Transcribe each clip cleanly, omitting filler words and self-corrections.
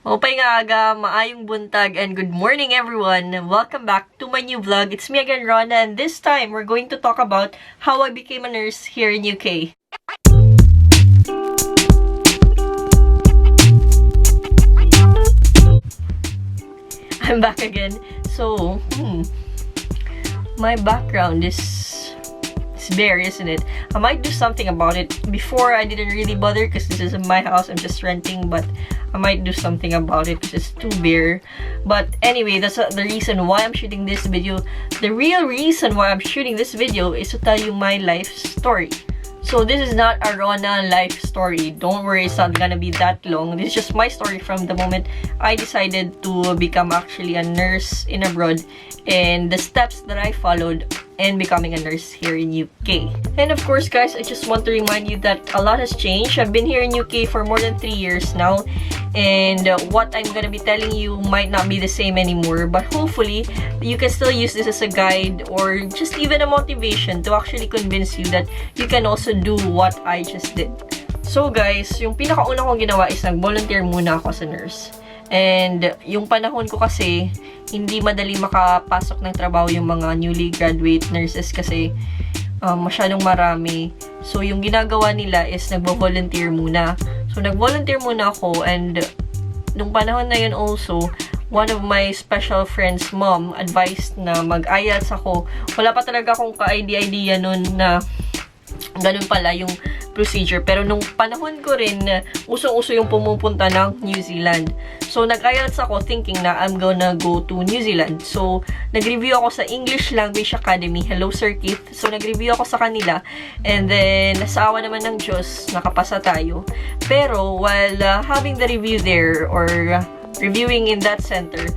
Mapay nga aga, maayong buntag, and good morning everyone! Welcome back to my new vlog. It's me again, Rona, and this time we're going to talk about how I became a nurse here in UK. I'm back again. So, my background is bare, isn't it? I might do something about it. Before, I didn't really bother because this is my house. I'm just renting, but I might do something about it because it's too bare. But anyway, that's the reason why I'm shooting this video. The real reason why I'm shooting this video is to tell you my life story. So this is not a Rona life story. Don't worry, it's not gonna be that long. This is just my story from the moment I decided to become actually a nurse in abroad and the steps that I followed in becoming a nurse here in UK. And of course, guys, I just want to remind you that a lot has changed. I've been here in UK for more than 3 years now, and what I'm gonna be telling you might not be the same anymore, but hopefully you can still use this as a guide or just even a motivation to actually convince you that you can also do what I just did. So guys, yung pinakauna kong ginawa is nag-volunteer muna ako sa nurse. And yung panahon ko kasi, hindi madali makapasok ng trabaho yung mga newly graduate nurses kasi masyadong marami. So yung ginagawa nila is nagvo-volunteer muna. So nag-volunteer muna ako, and nung panahon na yun also, one of my special friends' mom advised na mag-IELTS ako. Wala pa talaga akong ka-idea nun na ganun pala yung procedure. Pero nung panahon ko rin, usong-uso yung pumupunta ng New Zealand. So, nag-IELTS ako thinking na I'm gonna go to New Zealand. So, nag-review ako sa English Language Academy. Hello, Sir Keith. So, nag-review ako sa kanila. And then, sa awa naman ng Diyos, nakapasa tayo. Pero, while having the review there or reviewing in that center,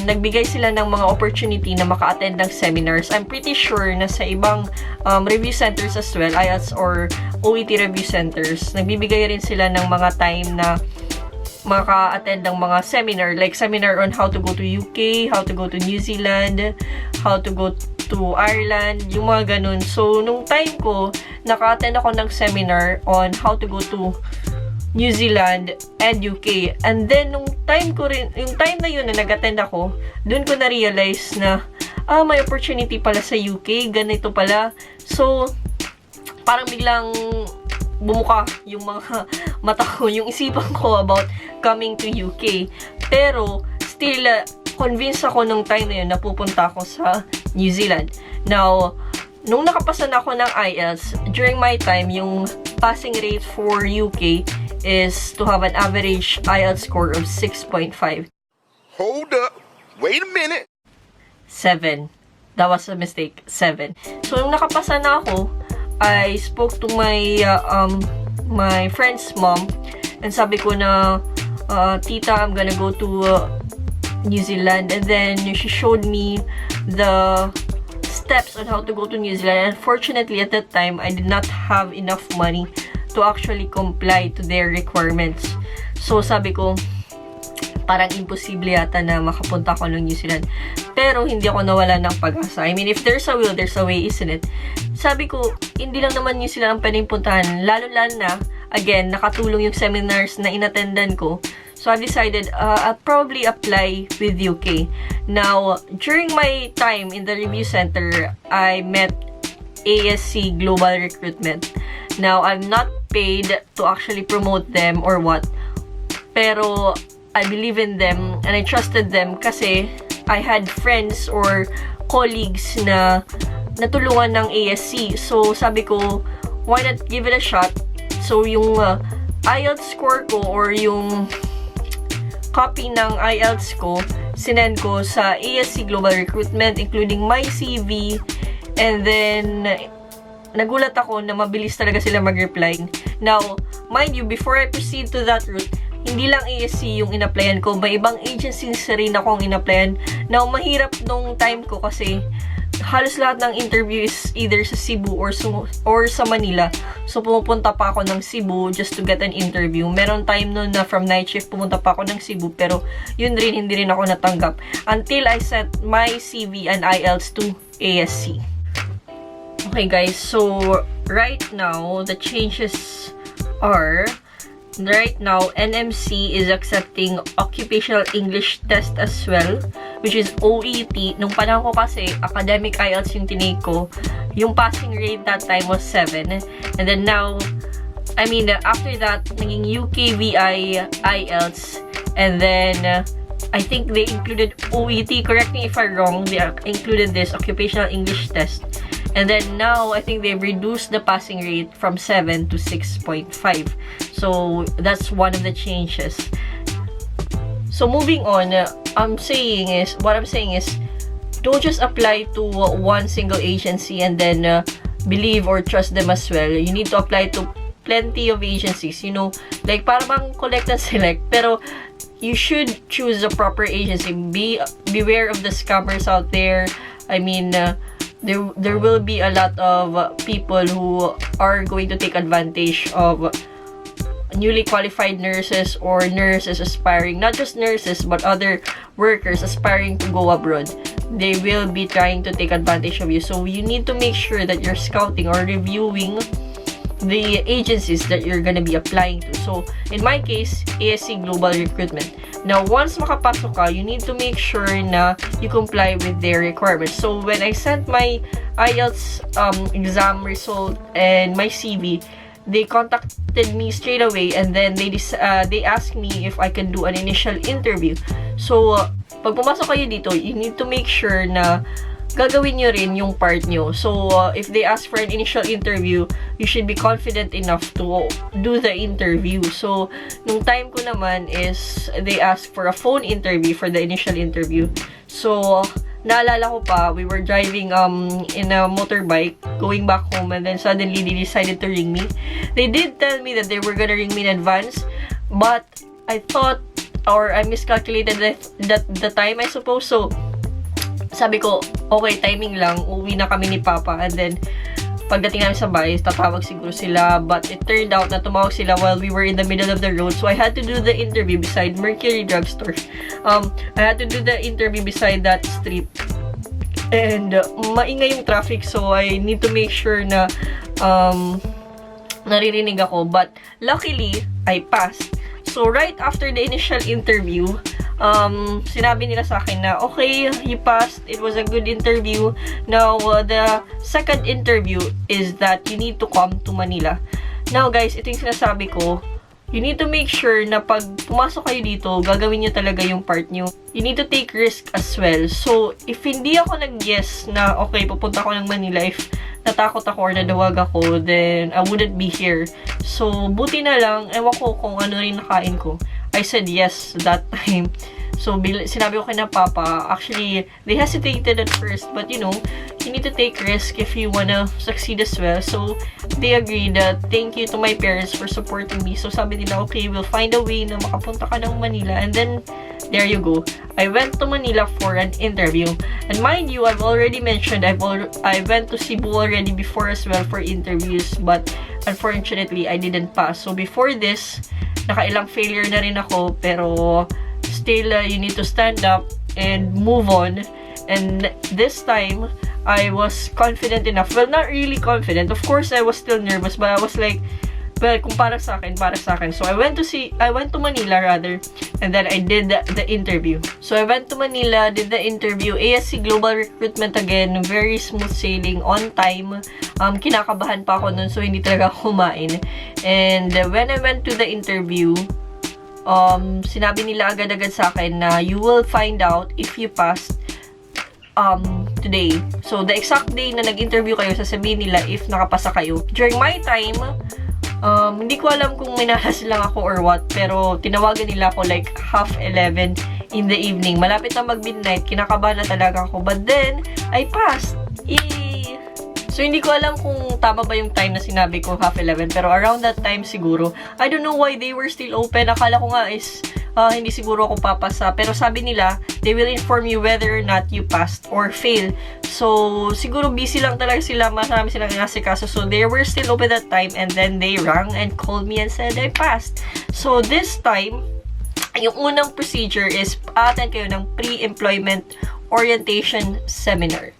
nagbigay sila ng mga opportunity na maka-attend ng seminars. I'm pretty sure na sa ibang review centers as well, IELTS or OET review centers, nagbibigay rin sila ng mga time na maka-attend ng mga seminar, like seminar on how to go to UK, how to go to New Zealand, how to go to Ireland, yung mga ganun. So, nung time ko, naka-attend ako ng seminar on how to go to New Zealand and UK. And then, nung time ko rin, yung time na yun na nag-attend ako, dun ko na-realize na, may opportunity pala sa UK, ganito pala. So, parang biglang bumuka yung mga mata ko, yung isipan ko about coming to UK. Pero, still, convinced ako nung time na yun na pupunta ako sa New Zealand. Now, nung nakapasa na ako ng IELTS, during my time, yung passing rate for UK is to have an average IELTS score of 6.5. Hold up. Wait a minute. 7. That was a mistake. 7. So, nung nakapasa na ako, I spoke to my my friend's mom, and sabi ko na, Tita, I'm gonna go to New Zealand. And then, she showed me the steps on how to go to New Zealand. Unfortunately, at that time, I did not have enough money to actually comply to their requirements. So, sabi ko, parang imposible yata na makapunta ako ng New Zealand. Pero, hindi ako nawala ng pag-asa. I mean, if there's a will, there's a way, isn't it? Sabi ko, hindi lang naman New Zealand ang pwedeng puntahan. Lalo-lalo na, again, nakatulong yung seminars na inattendan ko. So, I decided, I'll probably apply with UK. Now, during my time in the review center, I met ASC Global Recruitment. Now, I'm not paid to actually promote them or what. Pero, I believe in them and I trusted them kasi I had friends or colleagues na natulungan ng ASC. So, sabi ko, why not give it a shot? So, yung IELTS score ko or yung copy ng IELTS ko, sinend ko sa ASC Global Recruitment, including my CV, and then nagulat ako na mabilis talaga sila mag-reply. Now, mind you, before I proceed to that route, hindi lang ASC yung in-applyan ko, may ibang agencies rin akong in-applyan. Now, mahirap nung time ko kasi halos lahat ng interview is either sa Cebu or sa Manila. So, pumupunta pa ako ng Cebu just to get an interview. Meron time nun na from night shift, pumunta pa ako ng Cebu, pero yun rin, hindi rin ako natanggap. Until I sent my CV and IELTS to ASC. Okay guys, so right now, the changes are right now, NMC is accepting occupational English test as well, which is OET. Nung panahon ko kasi, academic IELTS yung tinake ko. Yung passing rate that time was 7. And then now, after that, naging UKVI IELTS. And then, I think they included OET. Correct me if I'm wrong. They included this occupational English test. And then now, I think they've reduced the passing rate from 7 to 6.5. So, that's one of the changes. So, moving on, what I'm saying is, don't just apply to one single agency and then believe or trust them as well. You need to apply to plenty of agencies, like para bang collect and select, pero you should choose a proper agency. Beware of the scammers out there. There will be a lot of people who are going to take advantage of newly qualified nurses or nurses aspiring, not just nurses, but other workers aspiring to go abroad. They will be trying to take advantage of you. So you need to make sure that you're scouting or reviewing the agencies that you're gonna be applying to. So, in my case, ASC Global Recruitment. Now, once makapasok ka, you need to make sure na you comply with their requirements. So, when I sent my IELTS exam result and my CV, they contacted me straight away, and then they asked me if I can do an initial interview. So, pag pumasok kayo dito, you need to make sure na gagawin nyo rin yung part nyo. So, if they ask for an initial interview, you should be confident enough to do the interview. So, nung time ko naman is, they asked for a phone interview for the initial interview. So, naalala ko pa, we were driving in a motorbike, going back home, and then suddenly they decided to ring me. They did tell me that they were gonna ring me in advance, but I thought, or I miscalculated the time, I suppose. So, sabi ko, okay, timing lang, uwi na kami ni Papa, and then, pagdating namin sa bahay, tatawag siguro sila, but it turned out na tumawag sila while we were in the middle of the road, so I had to do the interview beside Mercury Drugstore. I had to do the interview beside that street, and maingay yung traffic, so I need to make sure na naririnig ako, but luckily, I passed. So, right after the initial interview, sinabi nila sa akin na, okay, you passed, it was a good interview. Now, the second interview is that you need to come to Manila. Now, guys, ito yung sinasabi ko, you need to make sure na pag pumasok kayo dito, gagawin nyo talaga yung part nyo. You need to take risk as well. So, if hindi ako nag-guess na, okay, pupunta ako ng Manila, if natakot ako or nadawag ako, then I wouldn't be here. So, buti na lang, ewan ko kung ano rin nakain ko. I said yes that time. So, sinabi ko kay na Papa, actually, they hesitated at first, but you need to take risk if you wanna succeed as well. So, they agreed that thank you to my parents for supporting me. So, sabi nila, okay, we'll find a way na makapunta ka ng Manila. And then, there you go. I went to Manila for an interview. And mind you, I've already mentioned, I went to Cebu already before as well for interviews, but unfortunately, I didn't pass. So, before this, nakailang failure na rin ako, pero still, you need to stand up and move on. And this time, I was confident enough. Well, not really confident. Of course, I was still nervous, but I was like, well, kung para sa akin, para sa akin. So, I went to Manila rather, and then I did the interview. So, I went to Manila, did the interview. ASC Global Recruitment again, very smooth sailing, on time. Kinakabahan pa ako nun, so hindi talaga ako kumain. And when I went to the interview, sinabi nila agad-agad sa akin na you will find out if you passed today. So, the exact day na nag-interview kayo, sasabihin nila if nakapasa kayo. During my time, hindi ko alam kung minalas lang ako or what, pero tinawagan nila ako like 11:30 in the evening. Malapit na mag-midnight, kinakabahan na talaga ako. But then, I passed. Yay! So, hindi ko alam kung tama ba yung time na sinabi ko, 11:30, pero around that time siguro. I don't know why they were still open. Akala ko nga is, hindi siguro ako papasa. Pero sabi nila, they will inform you whether or not you passed or fail. So, siguro busy lang talaga sila. Marami silang inasikaso. So, they were still open that time. And then, they rang and called me and said, I passed. So, this time, yung unang procedure is, attend kayo ng pre-employment orientation seminar.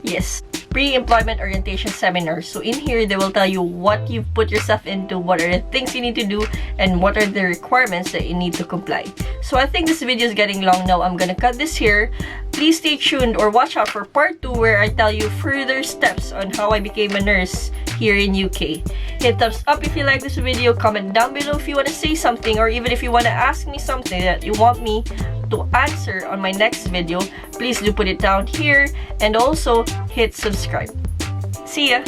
Yes. pre-employment orientation seminars. So in here, they will tell you what you've put yourself into, what are the things you need to do, and what are the requirements that you need to comply. So I think this video is getting long now. I'm gonna cut this here. Please stay tuned or watch out for part 2 where I tell you further steps on how I became a nurse here in UK. Hit thumbs up if you like this video, comment down below if you want to say something, or even if you want to ask me something that you want me to answer on my next video. Please do put it down here, and also hit subscribe. See ya!